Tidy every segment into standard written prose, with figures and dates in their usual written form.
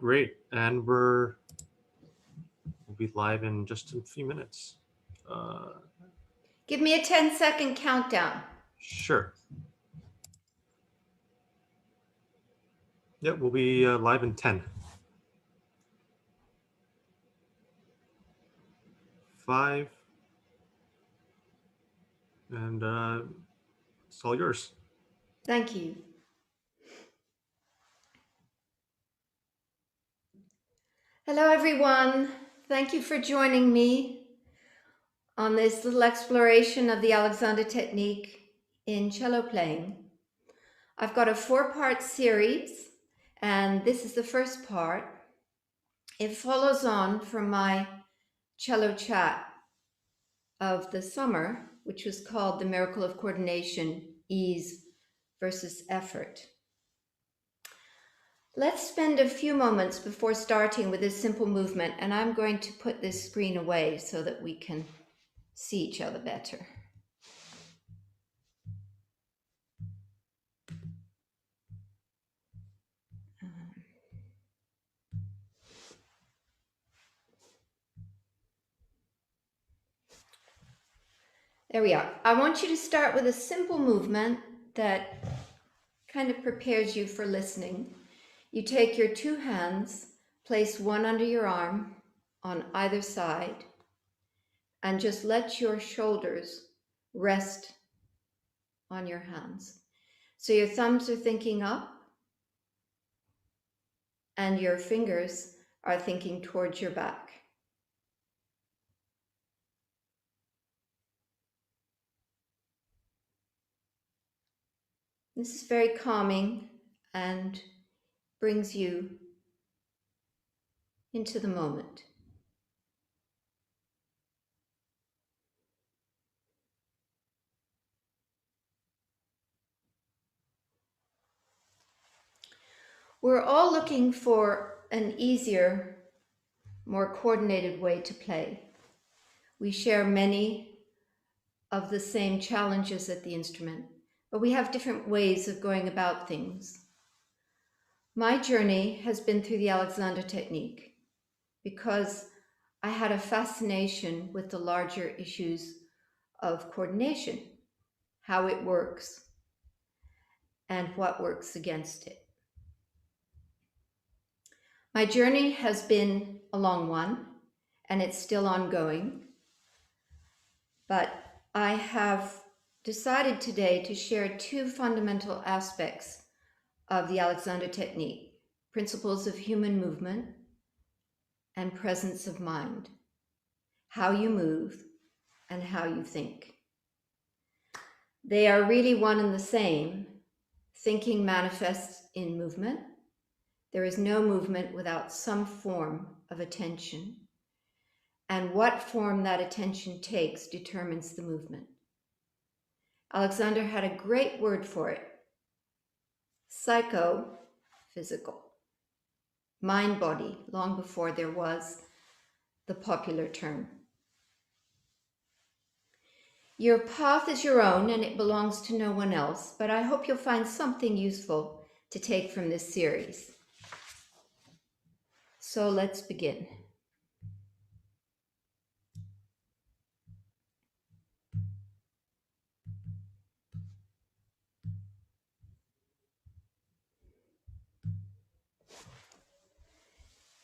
Great, and we'll be live in just a few minutes. Uh, Give me a 10-second countdown. sure. Yeah, we'll be live in 10. 5, and it's all yours. Thank you. Hello, everyone. Thank you for joining me on this little exploration of the Alexander technique in cello playing. I've got a 4-part series, and this is the first part. It follows on from my cello chat of the summer, which was called The Miracle of Coordination, Ease versus Effort. Let's spend a few moments before starting with this simple movement, and I'm going to put this screen away so that we can see each other better. There we are. I want you to start with a simple movement that kind of prepares you for listening. You take your 2 hands, place one under your arm on either side, and just let your shoulders rest on your hands. So your thumbs are thinking up and your fingers are thinking towards your back. This is very calming and brings you into the moment. We're all looking for an easier, more coordinated way to play. We share many of the same challenges at the instrument, but we have different ways of going about things. My journey has been through the Alexander technique because I had a fascination with the larger issues of coordination, how it works, and what works against it. My journey has been a long one, and it's still ongoing, but I have decided today to share 2 fundamental aspects of the Alexander technique: principles of human movement and presence of mind, how you move and how you think. They are really one and the same. Thinking manifests in movement. There is no movement without some form of attention, and what form that attention takes determines the movement. Alexander had a great word for it: psychophysical, mind-body, long before there was the popular term. Your path is your own and it belongs to no one else, but I hope you'll find something useful to take from this series. So let's begin.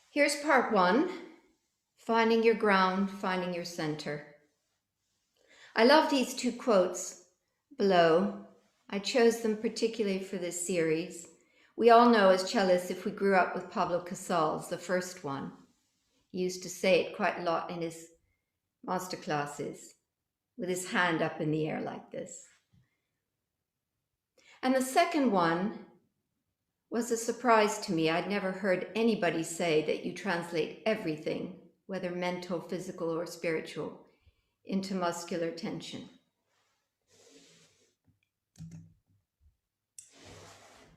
Here's part 1, finding your ground, finding your center. I love these 2 quotes below. I chose them particularly for this series. We all know as cellists, if we grew up with Pablo Casals, the first one, he used to say it quite a lot in his master classes, with his hand up in the air like this. And the second one was a surprise to me. I'd never heard anybody say that you translate everything, whether mental, physical, or spiritual, into muscular tension.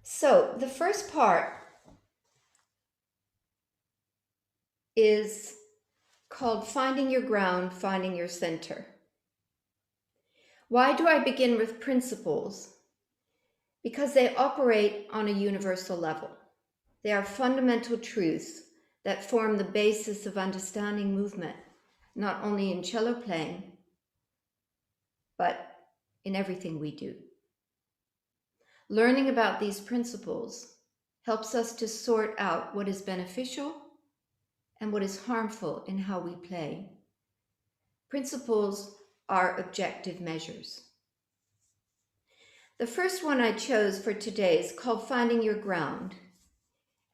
So the first part is called finding your ground, finding your center. Why do I begin with principles? Because they operate on a universal level. They are fundamental truths that form the basis of understanding movement, not only in cello playing, but in everything we do. Learning about these principles helps us to sort out what is beneficial and what is harmful in how we play. Principles are objective measures. The first one I chose for today is called Finding Your Ground,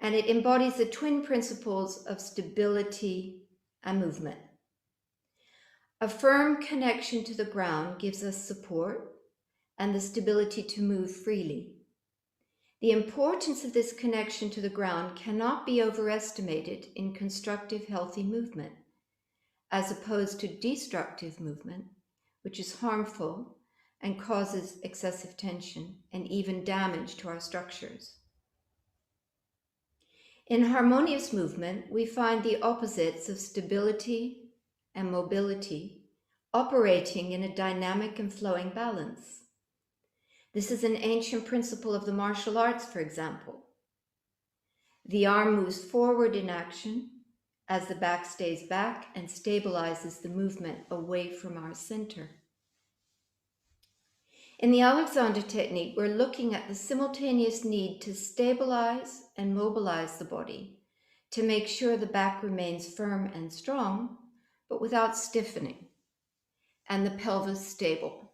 and it embodies the twin principles of stability and movement. A firm connection to the ground gives us support and the stability to move freely. The importance of this connection to the ground cannot be overestimated in constructive, healthy movement, as opposed to destructive movement, which is harmful and causes excessive tension and even damage to our structures. In harmonious movement, we find the opposites of stability and mobility operating in a dynamic and flowing balance. This is an ancient principle of the martial arts, for example. The arm moves forward in action as the back stays back and stabilizes the movement away from our center. In the Alexander technique, we're looking at the simultaneous need to stabilize and mobilize the body to make sure the back remains firm and strong, but without stiffening, and the pelvis stable,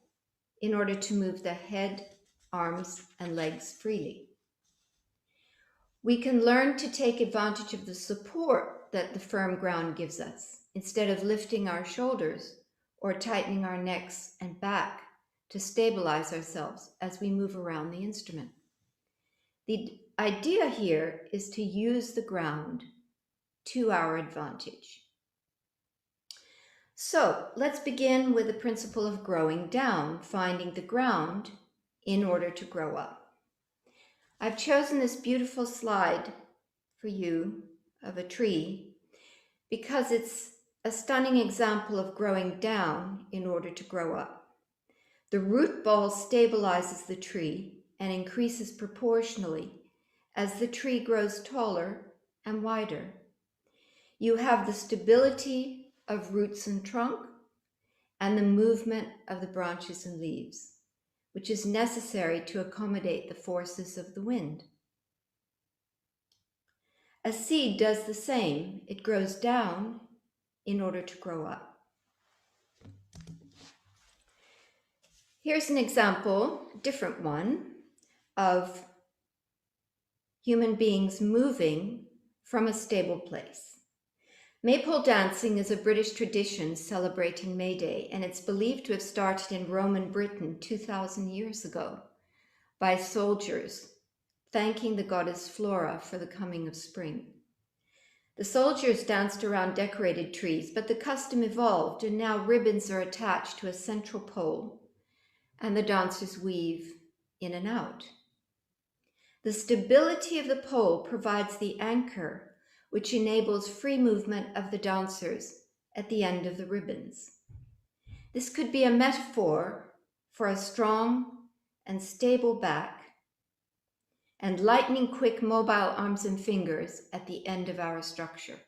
in order to move the head, arms, and legs freely. We can learn to take advantage of the support that the firm ground gives us, instead of lifting our shoulders or tightening our necks and back to stabilize ourselves as we move around the instrument. The idea here is to use the ground to our advantage. So let's begin with the principle of growing down, finding the ground in order to grow up. I've chosen this beautiful slide for you of a tree because it's a stunning example of growing down in order to grow up. The root ball stabilizes the tree and increases proportionally as the tree grows taller and wider. You have the stability of roots and trunk and the movement of the branches and leaves, which is necessary to accommodate the forces of the wind. A seed does the same. It grows down in order to grow up. Here's an example, a different one, of human beings moving from a stable place. Maypole dancing is a British tradition celebrating May Day, and it's believed to have started in Roman Britain 2,000 years ago by soldiers thanking the goddess Flora for the coming of spring. The soldiers danced around decorated trees, but the custom evolved, and now ribbons are attached to a central pole, and the dancers weave in and out. The stability of the pole provides the anchor, which enables free movement of the dancers at the end of the ribbons. This could be a metaphor for a strong and stable back and lightning quick mobile arms and fingers at the end of our structure.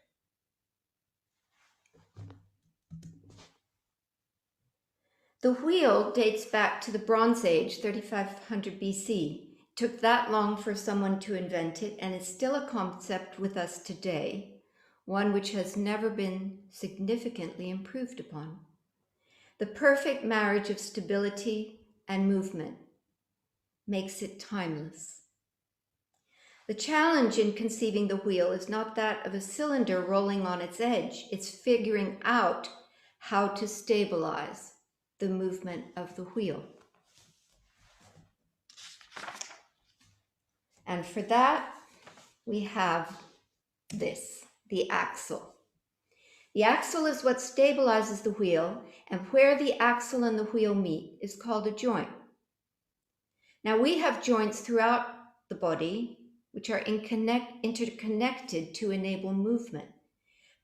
The wheel dates back to the Bronze Age, 3500 BC. It took that long for someone to invent it, and it's still a concept with us today, one which has never been significantly improved upon. The perfect marriage of stability and movement makes it timeless. The challenge in conceiving the wheel is not that of a cylinder rolling on its edge. It's figuring out how to stabilize the movement of the wheel. And for that, we have this, the axle. The axle is what stabilizes the wheel, and where the axle and the wheel meet is called a joint. Now we have joints throughout the body, which are interconnected to enable movement,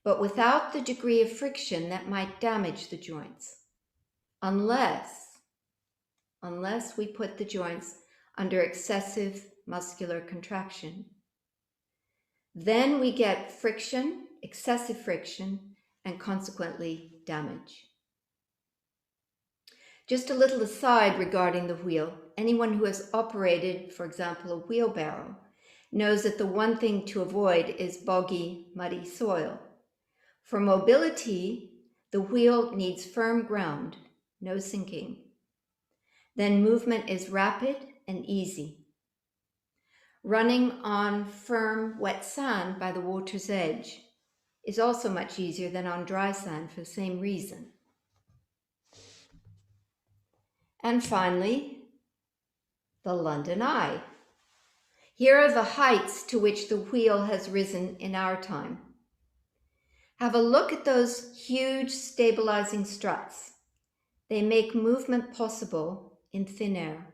but without the degree of friction that might damage the joints, unless we put the joints under excessive muscular contraction. Then we get friction, excessive friction, and consequently damage. Just a little aside regarding the wheel. Anyone who has operated, for example, a wheelbarrow, knows that the one thing to avoid is boggy, muddy soil. For mobility, the wheel needs firm ground, no sinking. Then movement is rapid and easy. Running on firm, wet sand by the water's edge is also much easier than on dry sand for the same reason. And finally, the London Eye. Here are the heights to which the wheel has risen in our time. Have a look at those huge stabilizing struts. They make movement possible in thin air.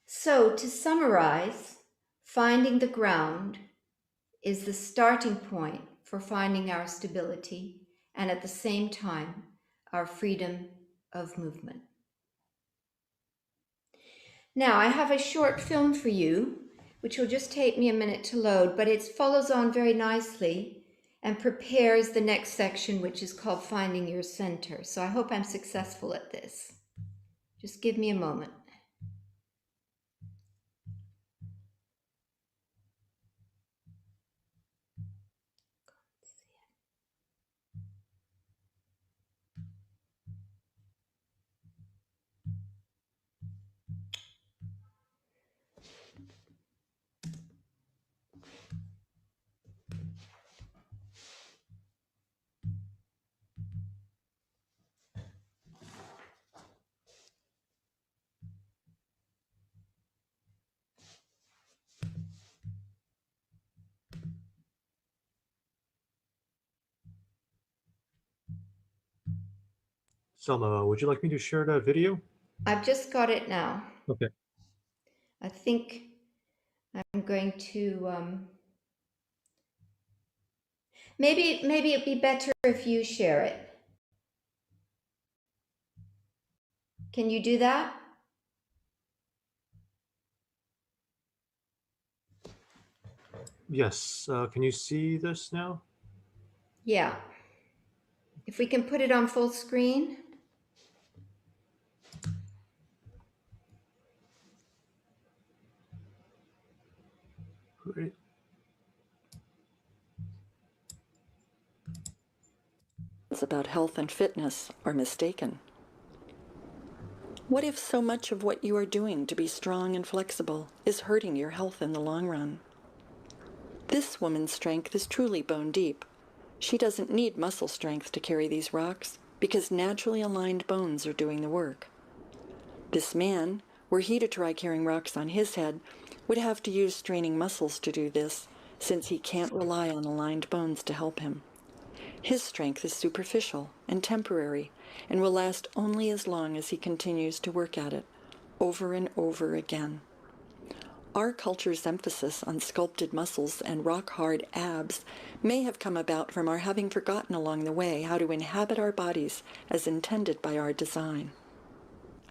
So, to summarize, finding the ground is the starting point for finding our stability and at the same time, our freedom of movement. Now, I have a short film for you, which will just take me a minute to load, but it follows on very nicely and prepares the next section, which is called Finding Your Center. So I hope I'm successful at this. Just give me a moment. Selma, would you like me to share that video? I've just got it now. Okay. I think I'm going to, maybe it'd be better if you share it. Can you do that? Yes. Can you see this now? Yeah. If we can put it on full screen. Great. About health and fitness are mistaken. What if so much of what you are doing to be strong and flexible is hurting your health in the long run? This woman's strength is truly bone deep. She doesn't need muscle strength to carry these rocks because naturally aligned bones are doing the work. This man, were he to try carrying rocks on his head, would have to use straining muscles to do this, since he can't rely on aligned bones to help him. His strength is superficial and temporary and will last only as long as he continues to work at it, over and over again. Our culture's emphasis on sculpted muscles and rock-hard abs may have come about from our having forgotten along the way how to inhabit our bodies as intended by our design.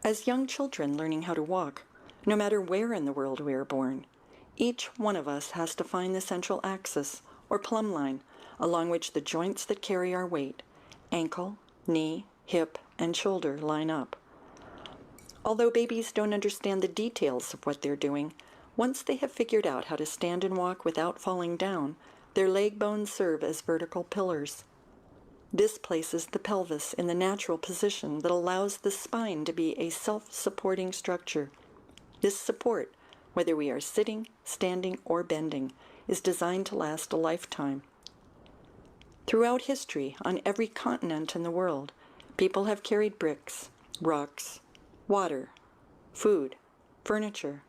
As young children learning how to walk, no matter where in the world we are born, each one of us has to find the central axis, or plumb line, along which the joints that carry our weight, ankle, knee, hip, and shoulder, line up. Although babies don't understand the details of what they're doing, once they have figured out how to stand and walk without falling down, their leg bones serve as vertical pillars. This places the pelvis in the natural position that allows the spine to be a self-supporting structure. This support, whether we are sitting, standing, or bending, is designed to last a lifetime. Throughout history, on every continent in the world, people have carried bricks, rocks, water, food, furniture,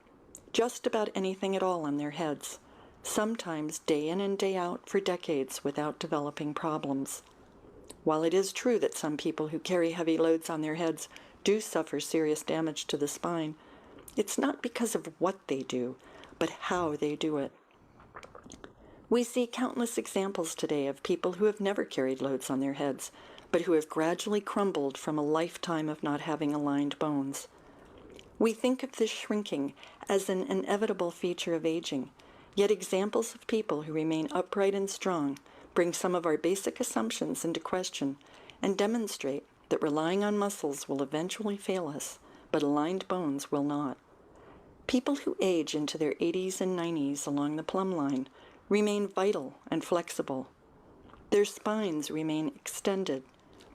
just about anything at all on their heads, sometimes day in and day out for decades without developing problems. While it is true that some people who carry heavy loads on their heads do suffer serious damage to the spine, it's not because of what they do, but how they do it. We see countless examples today of people who have never carried loads on their heads, but who have gradually crumbled from a lifetime of not having aligned bones. We think of this shrinking as an inevitable feature of aging, Yet examples of people who remain upright and strong bring some of our basic assumptions into question and demonstrate that relying on muscles will eventually fail us, but aligned bones will not. People who age into their 80s and 90s along the plumb line remain vital and flexible. Their spines remain extended,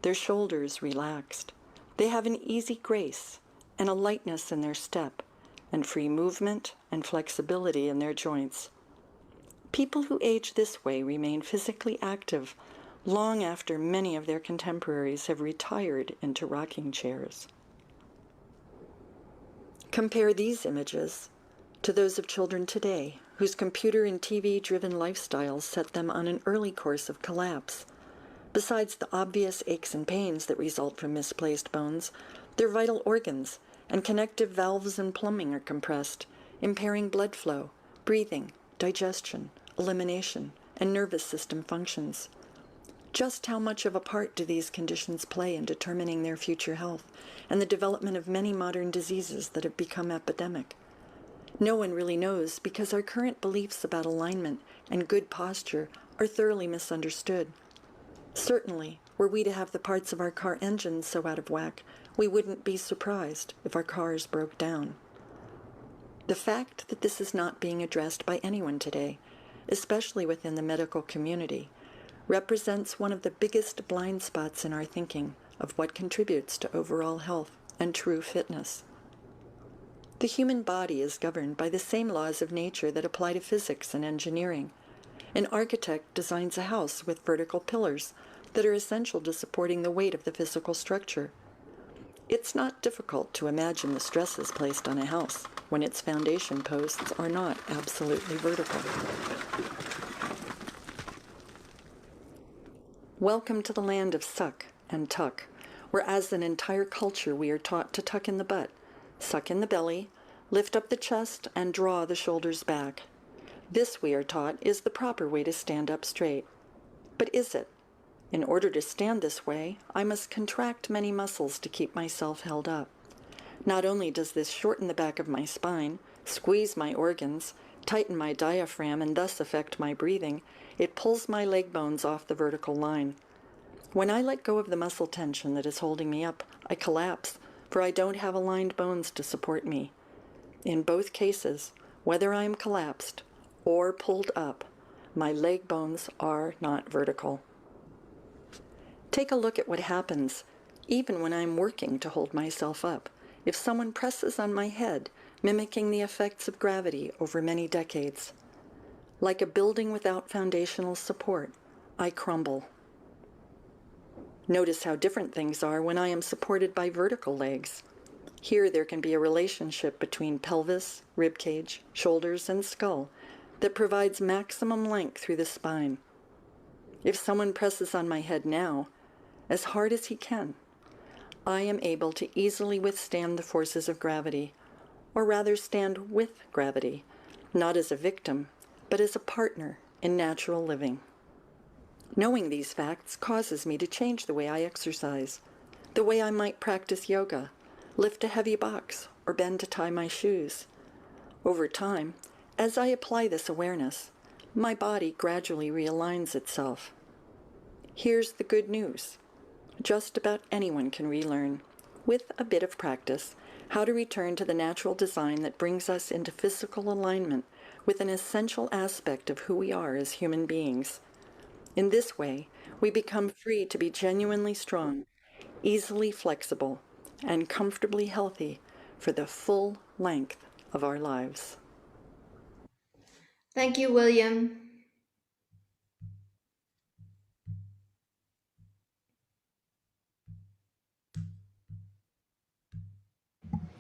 their shoulders relaxed. They have an easy grace and a lightness in their step, and free movement and flexibility in their joints. People who age this way remain physically active long after many of their contemporaries have retired into rocking chairs. Compare these images to those of children today, whose computer and TV-driven lifestyles set them on an early course of collapse. Besides the obvious aches and pains that result from misplaced bones, their vital organs and connective valves and plumbing are compressed, impairing blood flow, breathing, digestion, elimination, and nervous system functions. Just how much of a part do these conditions play in determining their future health and the development of many modern diseases that have become epidemic? No one really knows, because our current beliefs about alignment and good posture are thoroughly misunderstood. Certainly, were we to have the parts of our car engines so out of whack, we wouldn't be surprised if our cars broke down. The fact that this is not being addressed by anyone today, especially within the medical community, represents one of the biggest blind spots in our thinking of what contributes to overall health and true fitness. The human body is governed by the same laws of nature that apply to physics and engineering. An architect designs a house with vertical pillars that are essential to supporting the weight of the physical structure. It's not difficult to imagine the stresses placed on a house when its foundation posts are not absolutely vertical. Welcome to the land of suck and tuck, where as an entire culture we are taught to tuck in the butt, suck in the belly, lift up the chest, and draw the shoulders back. This, we are taught, is the proper way to stand up straight. But is it? In order to stand this way, I must contract many muscles to keep myself held up. Not only does this shorten the back of my spine, squeeze my organs, tighten my diaphragm, and thus affect my breathing, it pulls my leg bones off the vertical line. When I let go of the muscle tension that is holding me up, I collapse, for I don't have aligned bones to support me. In both cases, whether I am collapsed or pulled up, my leg bones are not vertical. Take a look at what happens, even when I'm working to hold myself up, if someone presses on my head, mimicking the effects of gravity over many decades. Like a building without foundational support, I crumble. Notice how different things are when I am supported by vertical legs. Here there can be a relationship between pelvis, ribcage, shoulders, and skull that provides maximum length through the spine. If someone presses on my head now, as hard as he can, I am able to easily withstand the forces of gravity, or rather stand with gravity, not as a victim, but as a partner in natural living. Knowing these facts causes me to change the way I exercise, the way I might practice yoga, lift a heavy box, or bend to tie my shoes. Over time, as I apply this awareness, my body gradually realigns itself. Here's the good news. Just about anyone can relearn, with a bit of practice, how to return to the natural design that brings us into physical alignment with an essential aspect of who we are as human beings. In this way, we become free to be genuinely strong, easily flexible, and comfortably healthy for the full length of our lives. Thank you, William.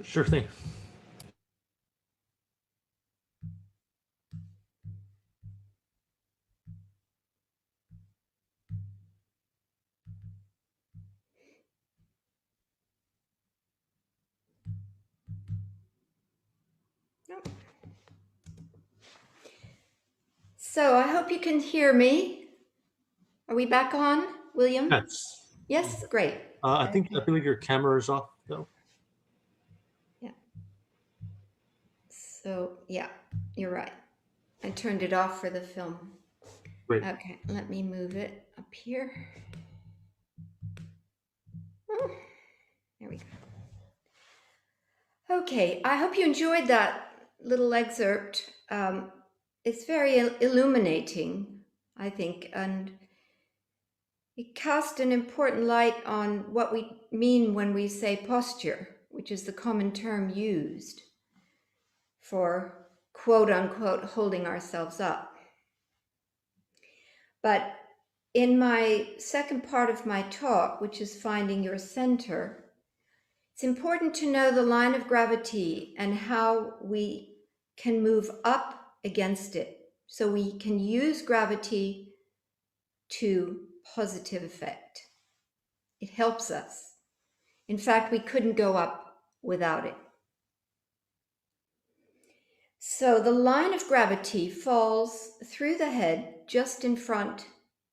Sure thing. Nope. So I hope you can hear me. Are we back on, William? Yes. Yes, great. I believe your camera is off, though. Yeah. So, yeah, you're right. I turned it off for the film. Great. Okay, let me move it up here. Oh, there we go. Okay, I hope you enjoyed that little excerpt. It's very illuminating, I think, and it cast an important light on what we mean when we say posture, which is the common term used for quote unquote holding ourselves up. But in my second part of my talk, which is finding your center, it's important to know the line of gravity and how we can move up against it. So we can use gravity to positive effect. It helps us. In fact, we couldn't go up without it. So the line of gravity falls through the head just in front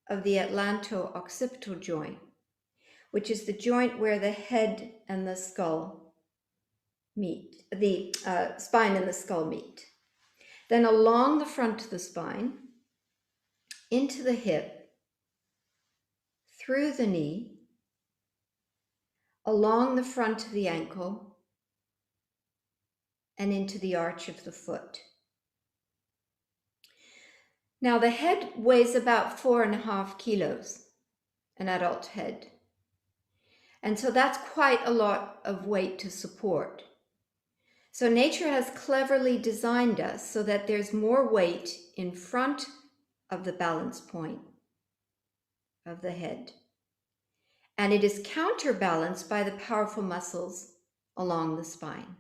of the atlanto-occipital joint, which is the joint where the head and the skull meet, the spine and the skull meet. Then along the front of the spine, into the hip, through the knee, along the front of the ankle, and into the arch of the foot. Now the head weighs about 4.5 kilos, an adult head. And so that's quite a lot of weight to support. So nature has cleverly designed us so that there's more weight in front of the balance point of the head. And it is counterbalanced by the powerful muscles along the spine.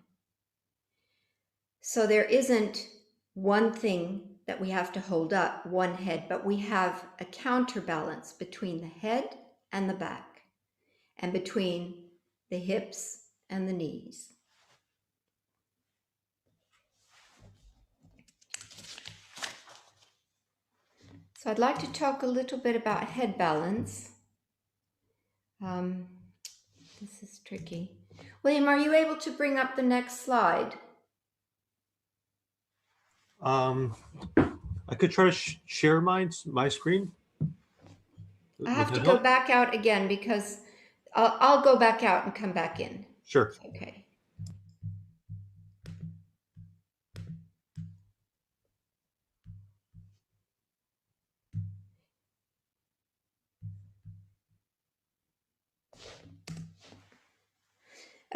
So there isn't one thing that we have to hold up, one head, but we have a counterbalance between the head and the back, and between the hips and the knees. So I'd like to talk a little bit about head balance. This is tricky. William, are you able to bring up the next slide? I could try to share my screen. I have to go back out again because I'll go back out and come back in. Sure. Okay.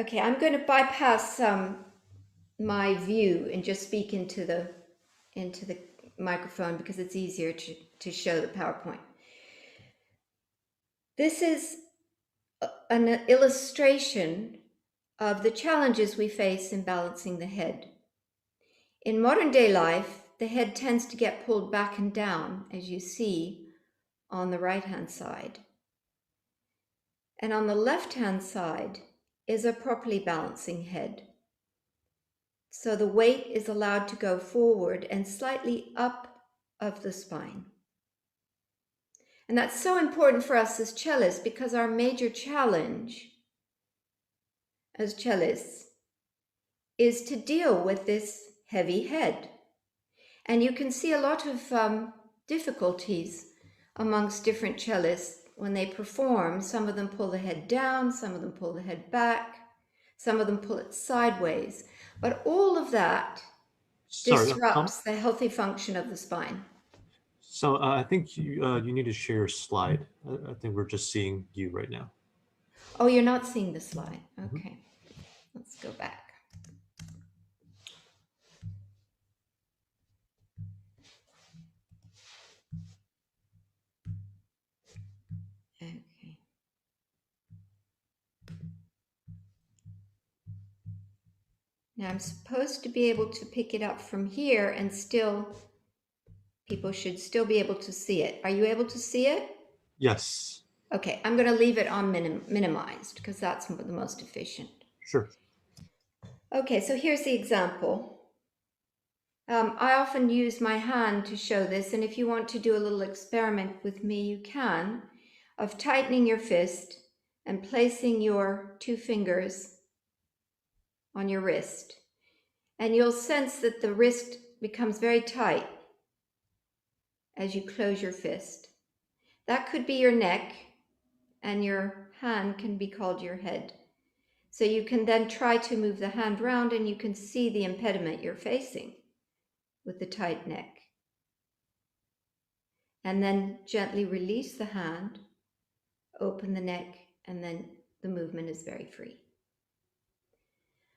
Okay, I'm going to bypass my view and just speak into the microphone because it's easier to show the PowerPoint. This is an illustration of the challenges we face in balancing the head. In modern day life, the head tends to get pulled back and down, as you see on the right-hand side. And on the left-hand side is a properly balancing head. So the weight is allowed to go forward and slightly up of the spine. And that's so important for us as cellists because our major challenge as cellists is to deal with this heavy head. And you can see a lot of difficulties amongst different cellists when they perform. Some of them pull the head down, some of them pull the head back, some of them pull it sideways. But all of that disrupts the healthy function of the spine. So I think you need to share your slide. I think we're just seeing you right now. Oh, you're not seeing the slide. Okay, let's go back. Okay. Now I'm supposed to be able to pick it up from here and still, people should still be able to see it. Are you able to see it? Yes. Okay, I'm going to leave it on minimized because that's the most efficient. Sure. Okay, so here's the example. I often use my hand to show this, and if you want to do a little experiment with me, you can, of tightening your fist and placing your 2 fingers on your wrist. And you'll sense that the wrist becomes very tight as you close your fist. That could be your neck, and your hand can be called your head. So you can then try to move the hand round and you can see the impediment you're facing with the tight neck. And then gently release the hand, open the neck, and then the movement is very free.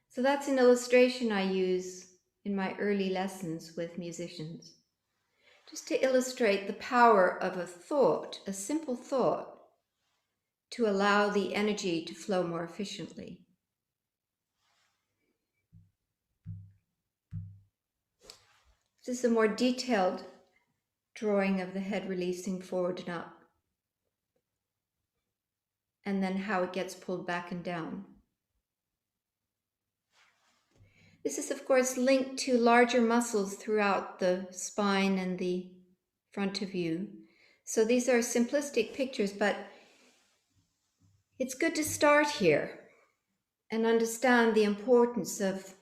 So that's an illustration I use in my early lessons with musicians, just to illustrate the power of a thought, a simple thought, to allow the energy to flow more efficiently. This is a more detailed drawing of the head releasing forward and up, and then how it gets pulled back and down. This is, of course, linked to larger muscles throughout the spine and the front of you. So these are simplistic pictures, but it's good to start here and understand the importance of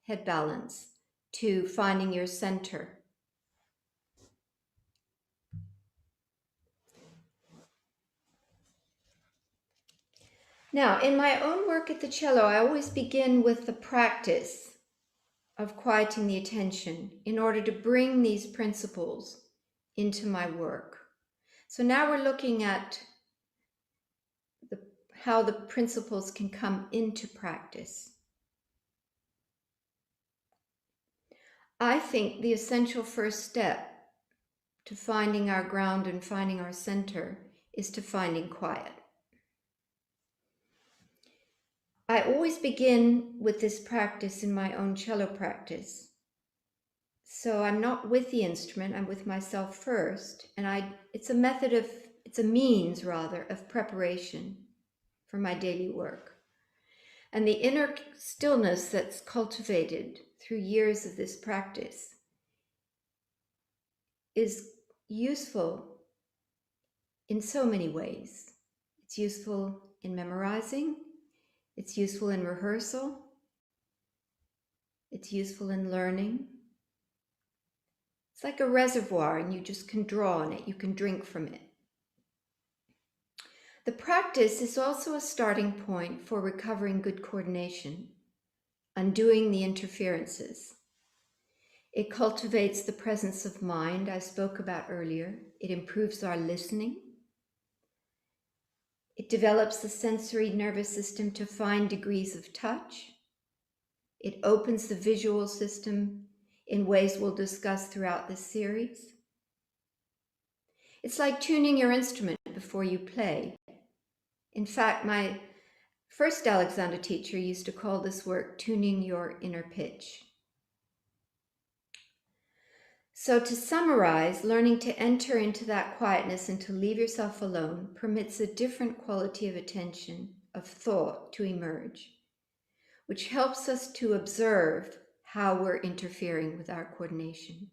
head balance to finding your center. Now, in my own work at the cello, I always begin with the practice of quieting the attention in order to bring these principles into my work. So now we're looking at how the principles can come into practice. I think the essential first step to finding our ground and finding our center is to finding quiet. I always begin with this practice in my own cello practice. So I'm not with the instrument, I'm with myself first. And it's a means of preparation for my daily work. And the inner stillness that's cultivated through years of this practice is useful in so many ways. It's useful in memorizing, it's useful in rehearsal, it's useful in learning. It's like a reservoir and you just can draw on it, you can drink from it. The practice is also a starting point for recovering good coordination, undoing the interferences. It cultivates the presence of mind I spoke about earlier. It improves our listening. It develops the sensory nervous system to fine degrees of touch. It opens the visual system in ways we'll discuss throughout this series. It's like tuning your instrument before you play. In fact, my first Alexander teacher used to call this work tuning your inner pitch. So to summarize, learning to enter into that quietness and to leave yourself alone permits a different quality of attention, of thought to emerge, which helps us to observe how we're interfering with our coordination.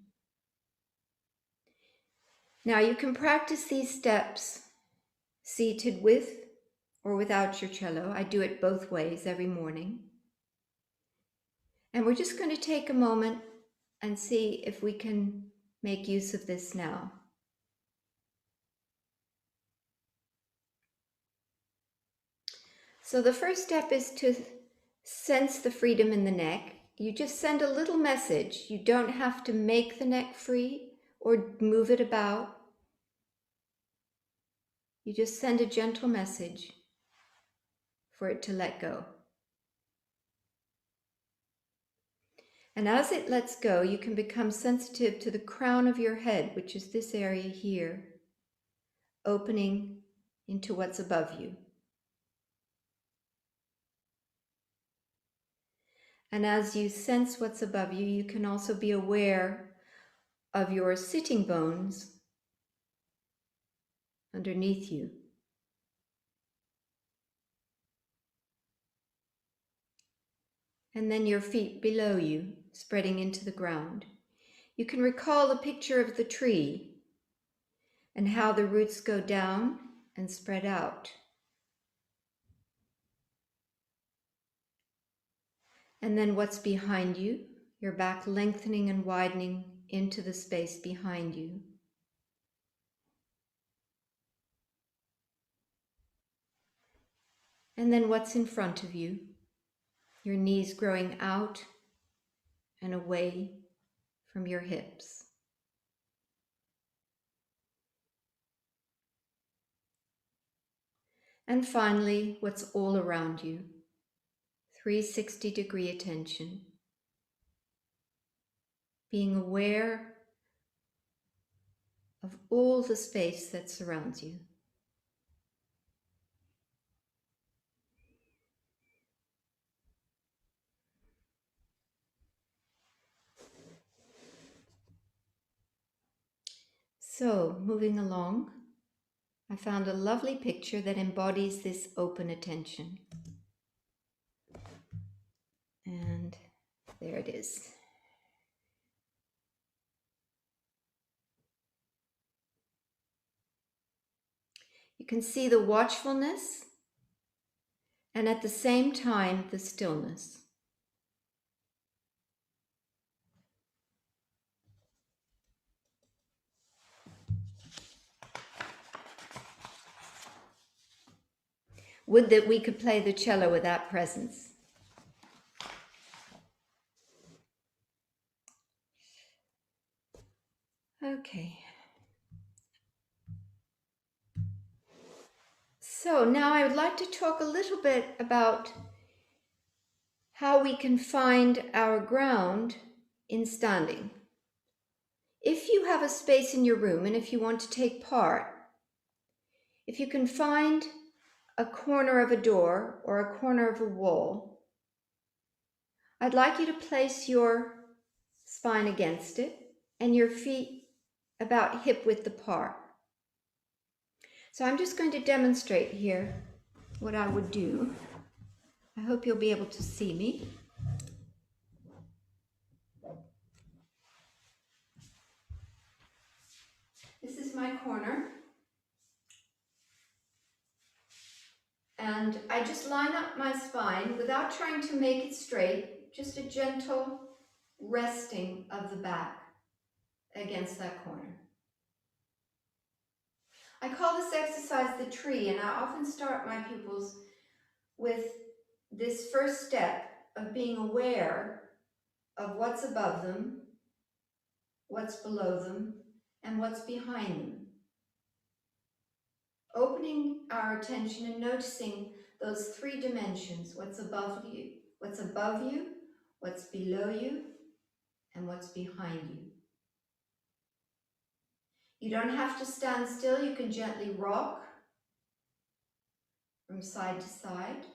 Now you can practice these steps seated with or without your cello. I do it both ways every morning. And we're just going to take a moment and see if we can make use of this now. So the first step is to sense the freedom in the neck. You just send a little message. You don't have to make the neck free or move it about. You just send a gentle message for it to let go. And as it lets go, you can become sensitive to the crown of your head, which is this area here, opening into what's above you. And as you sense what's above you, you can also be aware of your sitting bones underneath you. And then your feet below you, spreading into the ground. You can recall the picture of the tree and how the roots go down and spread out. And then what's behind you, your back lengthening and widening into the space behind you. And then what's in front of you? Your knees growing out and away from your hips. And finally, what's all around you? 360-degree attention. Being aware of all the space that surrounds you. So, moving along, I found a lovely picture that embodies this open attention. And there it is. You can see the watchfulness and at the same time the stillness. Would that we could play the cello with that presence. Okay. So now I would like to talk a little bit about how we can find our ground in standing. If you have a space in your room and if you want to take part, if you can find a corner of a door or a corner of a wall, I'd like you to place your spine against it and your feet about hip width apart. So I'm just going to demonstrate here what I would do. I hope you'll be able to see me. This is my corner. And I just line up my spine without trying to make it straight, just a gentle resting of the back against that corner. I call this exercise the tree, and I often start my pupils with this first step of being aware of what's above them, what's below them, and what's behind them. Opening our attention and noticing those three dimensions, what's above you, what's below you, and what's behind you. You don't have to stand still, you can gently rock from side to side.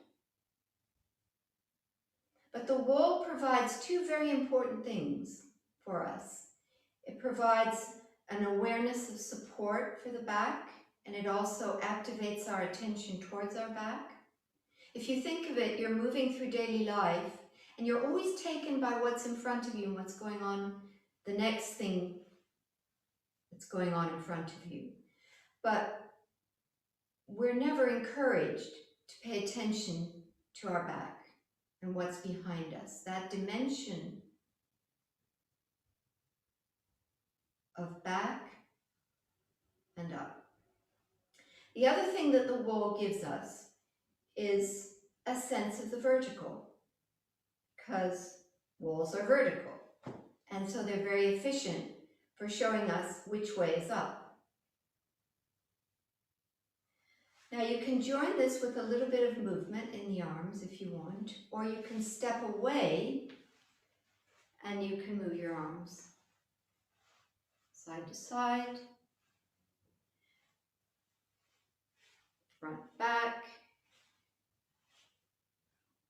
But the wall provides two very important things for us. It provides an awareness of support for the back, and it also activates our attention towards our back. If you think of it, you're moving through daily life, and you're always taken by what's in front of you and what's going on, the next thing that's going on in front of you. But we're never encouraged to pay attention to our back and what's behind us, that dimension of back and up. The other thing that the wall gives us is a sense of the vertical, because walls are vertical, and so they're very efficient for showing us which way is up. Now you can join this with a little bit of movement in the arms if you want, or you can step away and you can move your arms side to side, front, back,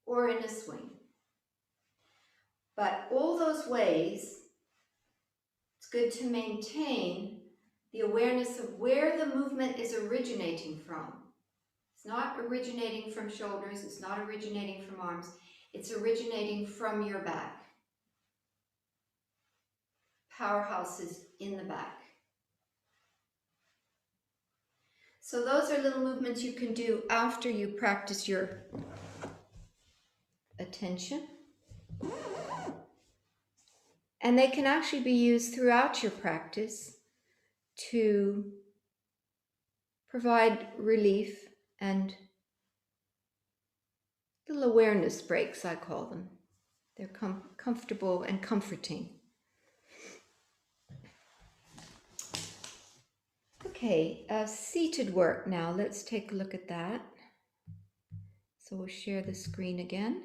or in a swing. But all those ways, it's good to maintain the awareness of where the movement is originating from. It's not originating from shoulders, it's not originating from arms, it's originating from your back. Powerhouse is in the back. So those are little movements you can do after you practice your attention. And they can actually be used throughout your practice to provide relief and little awareness breaks, I call them. They're comfortable and comforting. Okay, seated work now. Let's take a look at that. So we'll share the screen again.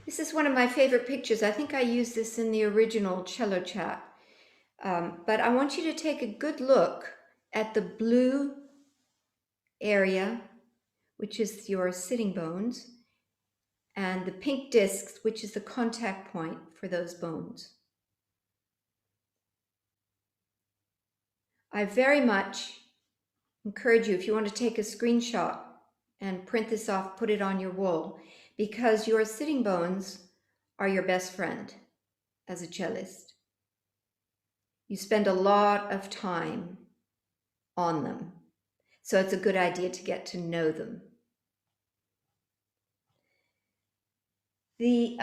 This is one of my favorite pictures. I think I used this in the original CelloChat. But I want you to take a good look at the blue area, which is your sitting bones, and the pink discs, which is the contact point for those bones. I very much encourage you, if you want to take a screenshot and print this off, put it on your wall, because your sitting bones are your best friend as a cellist. You spend a lot of time on them, so it's a good idea to get to know them. The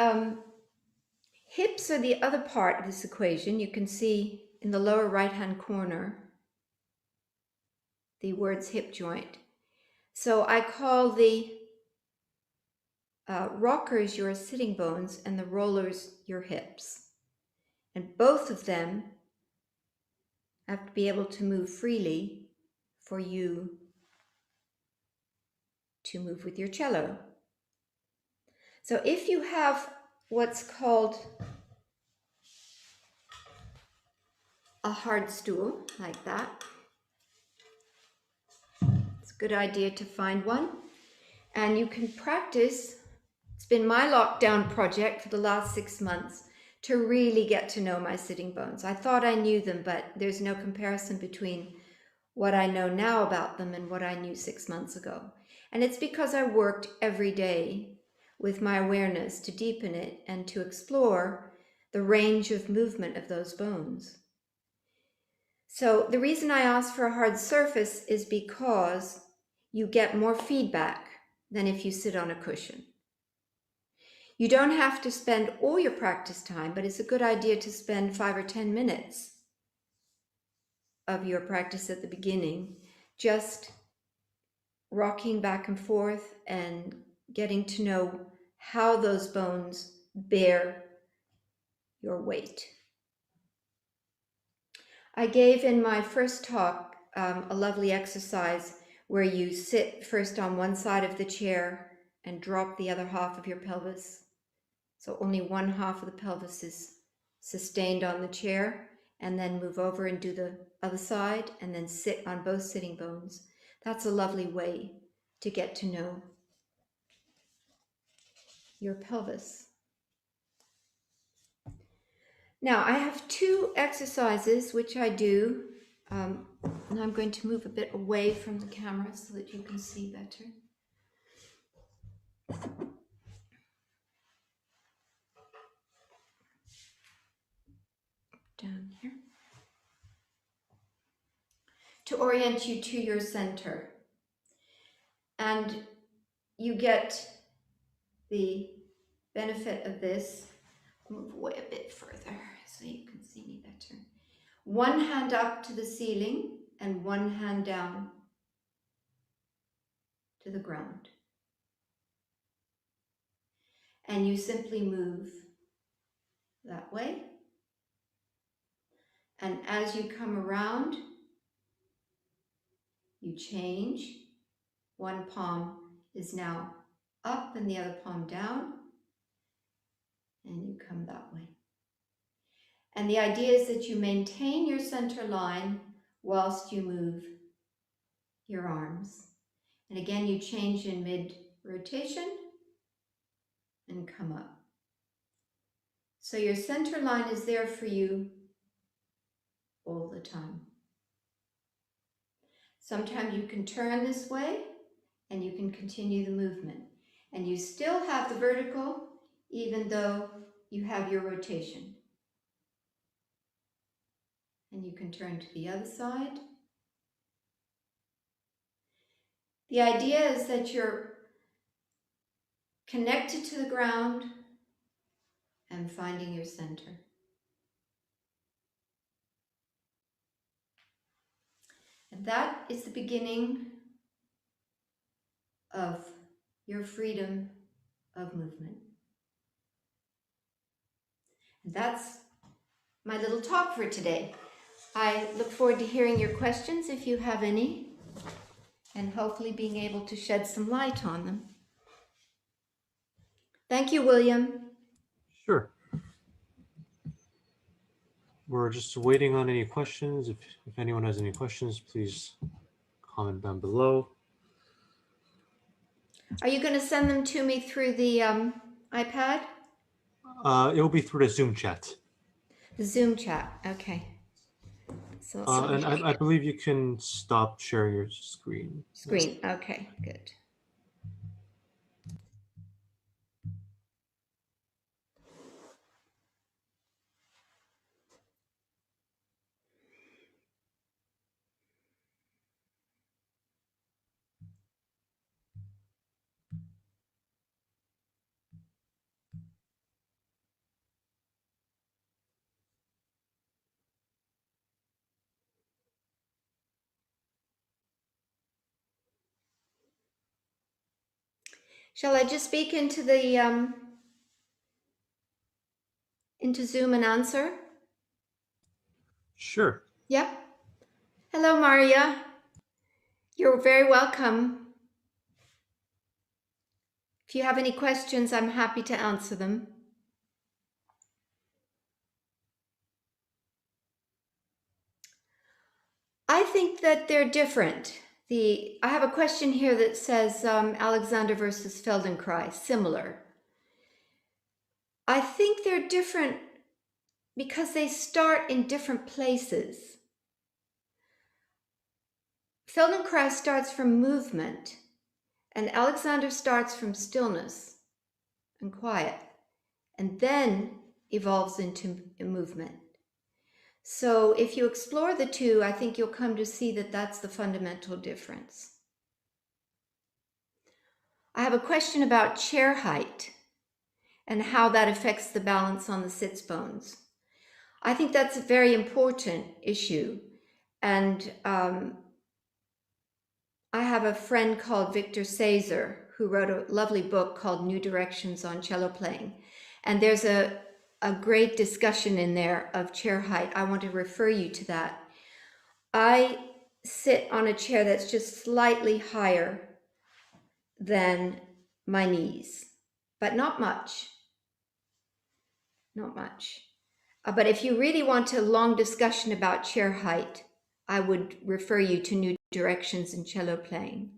hips are the other part of this equation. You can see in the lower right-hand corner the words hip joint. So I call the rockers your sitting bones and the rollers your hips. And both of them have to be able to move freely for you to move with your cello. So if you have what's called a hard stool like that, it's a good idea to find one. And you can practice. It's been my lockdown project for the last 6 months to really get to know my sitting bones. I thought I knew them, but there's no comparison between what I know now about them and what I knew 6 months ago. And it's because I worked every day with my awareness to deepen it and to explore the range of movement of those bones. So the reason I ask for a hard surface is because you get more feedback than if you sit on a cushion. You don't have to spend all your practice time, but it's a good idea to spend 5 or 10 minutes of your practice at the beginning, just rocking back and forth and getting to know how those bones bear your weight. I gave in my first talk a lovely exercise where you sit first on one side of the chair and drop the other half of your pelvis. So only one half of the pelvis is sustained on the chair, and then move over and do the other side and then sit on both sitting bones. That's a lovely way to get to know your pelvis. Now I have 2 exercises which I do, and I'm going to move a bit away from the camera so that you can see better. Down here. To orient you to your center. And you get the benefit of this. Move away a bit further so you can see me better. One hand up to the ceiling and one hand down to the ground. And you simply move that way. And as you come around, you change. One palm is now up and the other palm down. And you come that way. And the idea is that you maintain your center line whilst you move your arms. And again, you change in mid-rotation and come up. So your center line is there for you all the time. Sometimes you can turn this way and you can continue the movement. And you still have the vertical even though you have your rotation. And you can turn to the other side. The idea is that you're connected to the ground and finding your center. And that is the beginning of your freedom of movement. And that's my little talk for today. I look forward to hearing your questions if you have any, and hopefully being able to shed some light on them. Thank you, William. Sure. We're just waiting on any questions. If anyone has any questions, please comment down below. Are you going to send them to me through the iPad? It will be through the Zoom chat. The Zoom chat, okay. So And I believe you can stop sharing your screen. Screen, okay, good. Shall I just speak into the into Zoom and answer? Sure. Yeah. Hello, Maria. You're very welcome. If you have any questions, I'm happy to answer them. I think that they're different. I have a question here that says Alexander versus Feldenkrais, similar. I think they're different because they start in different places. Feldenkrais starts from movement, and Alexander starts from stillness and quiet, and then evolves into a movement. So if you explore the two, I think you'll come to see that that's the fundamental difference. I have a question about chair height and how that affects the balance on the sits bones. I think that's a very important issue. And I have a friend called Victor Caesar who wrote a lovely book called New Directions on Cello Playing. And there's a great discussion in there of chair height. I want to refer you to that. I sit on a chair that's just slightly higher than my knees, but not much. Not much. But if you really want a long discussion about chair height, I would refer you to New Directions in Cello Playing.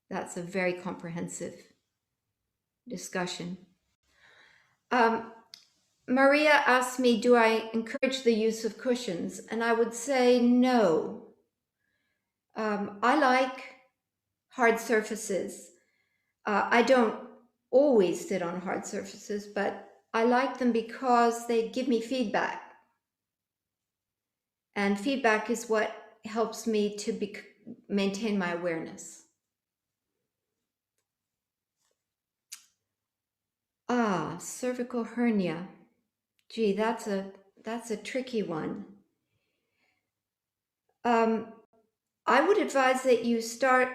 That's a very comprehensive discussion. Maria asked me, do I encourage the use of cushions? And I would say no. I like hard surfaces. I don't always sit on hard surfaces, but I like them because they give me feedback. And feedback is what helps me to maintain my awareness. Cervical hernia. Gee, that's a tricky one. I would advise that you start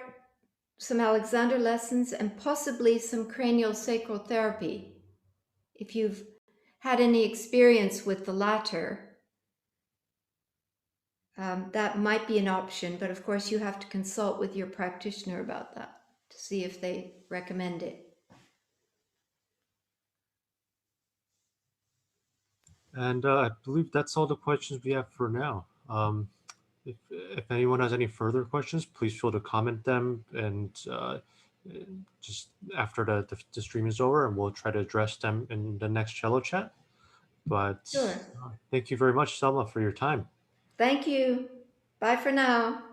some Alexander lessons and possibly some cranial sacral therapy. If you've had any experience with the latter, that might be an option, but of course you have to consult with your practitioner about that to see if they recommend it. And I believe that's all the questions we have for now. If anyone has any further questions, please feel to comment them, and just after the stream is over, and we'll try to address them in the next cello chat. But Sure. thank you very much, Selma, for your time. Thank you. Bye for now.